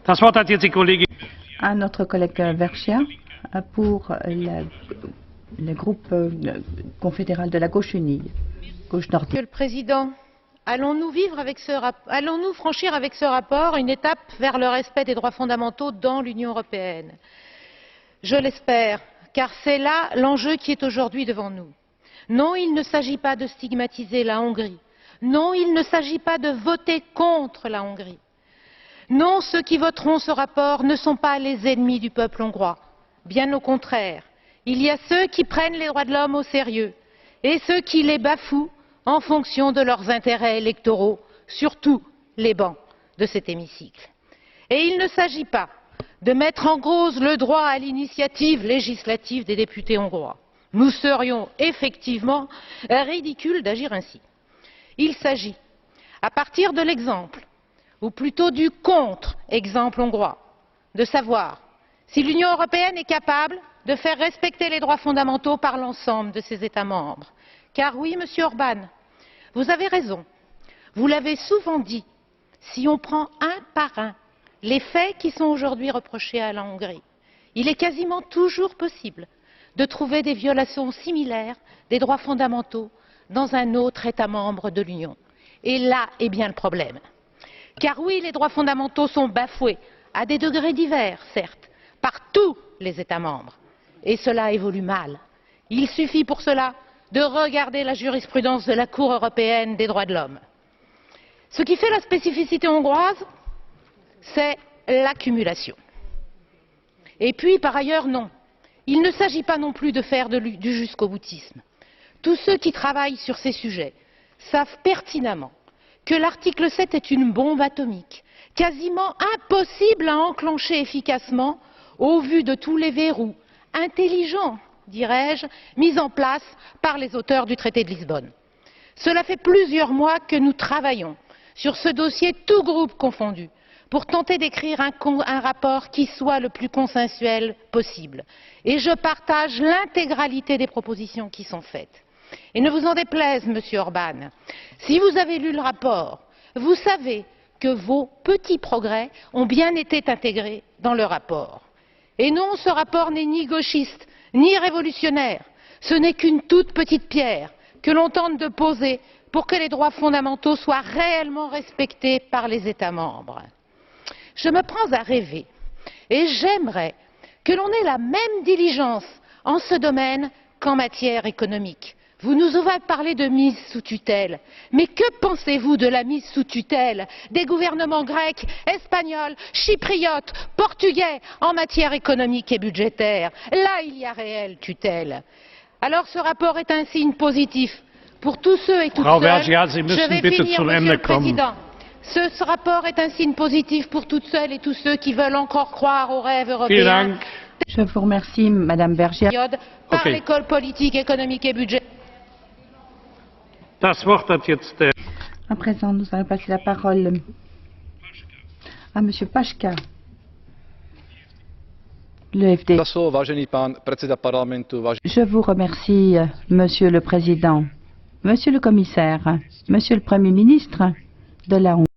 Das Wort hat jetzt die Kollegin. À notre collègue Vergia pour le groupe confédéral de la gauche unie, gauche nordique. Monsieur le Président, allons-nous franchir avec ce rapport une étape vers le respect des droits fondamentaux dans l'Union européenne? Je l'espère, car c'est là l'enjeu qui est aujourd'hui devant nous. Non, il ne s'agit pas de stigmatiser la Hongrie. Non, il ne s'agit pas de voter contre la Hongrie. Non, ceux qui voteront ce rapport ne sont pas les ennemis du peuple hongrois. Bien au contraire, il y a ceux qui prennent les droits de l'homme au sérieux et ceux qui les bafouent en fonction de leurs intérêts électoraux, sur tous les bancs de cet hémicycle. Et il ne s'agit pas de mettre en cause le droit à l'initiative législative des députés hongrois. Nous serions effectivement ridicules d'agir ainsi. Il s'agit, à partir de l'exemple, ou plutôt du contre-exemple hongrois, de savoir si l'Union européenne est capable de faire respecter les droits fondamentaux par l'ensemble de ses États membres. Car oui, Monsieur Orbán, vous avez raison, vous l'avez souvent dit, si on prend un par un les faits qui sont aujourd'hui reprochés à la Hongrie, il est quasiment toujours possible de trouver des violations similaires des droits fondamentaux dans un autre État membre de l'Union. Et là est bien le problème. Car oui, les droits fondamentaux sont bafoués, à des degrés divers, certes, par tous les États membres. Et cela évolue mal. Il suffit pour cela de regarder la jurisprudence de la Cour européenne des droits de l'homme. Ce qui fait la spécificité hongroise, c'est l'accumulation. Et puis, par ailleurs, non. Il ne s'agit pas non plus de faire du jusqu'au boutisme. Tous ceux qui travaillent sur ces sujets savent pertinemment que l'article 7 est une bombe atomique, quasiment impossible à enclencher efficacement au vu de tous les verrous intelligents, dirais-je, mis en place par les auteurs du traité de Lisbonne. Cela fait plusieurs mois que nous travaillons sur ce dossier, tous groupes confondus, pour tenter d'écrire un rapport qui soit le plus consensuel possible. Et je partage l'intégralité des propositions qui sont faites. Et ne vous en déplaise, Monsieur Orbán, si vous avez lu le rapport, vous savez que vos petits progrès ont bien été intégrés dans le rapport. Et non, ce rapport n'est ni gauchiste, ni révolutionnaire. Ce n'est qu'une toute petite pierre que l'on tente de poser pour que les droits fondamentaux soient réellement respectés par les États membres. Je me prends à rêver et j'aimerais que l'on ait la même diligence en ce domaine qu'en matière économique. Vous nous avez parlé de mise sous tutelle, mais que pensez-vous de la mise sous tutelle des gouvernements grecs, espagnols, chypriotes, portugais en matière économique et budgétaire? Là, il y a réelle tutelle. Alors ce rapport est un signe positif pour tous ceux et toutes celles. Je vais finir, Monsieur le Président. Ce rapport est un signe positif pour toutes celles et tous ceux qui veulent encore croire au rêve européen. Je vous remercie, Madame Vergia. Par l'école politique, économique et budgétaire. À présent, nous allons passer la parole à Monsieur Paška, le FD. Je vous remercie, Monsieur le Président, Monsieur le Commissaire, Monsieur le Premier ministre de la Hongrie.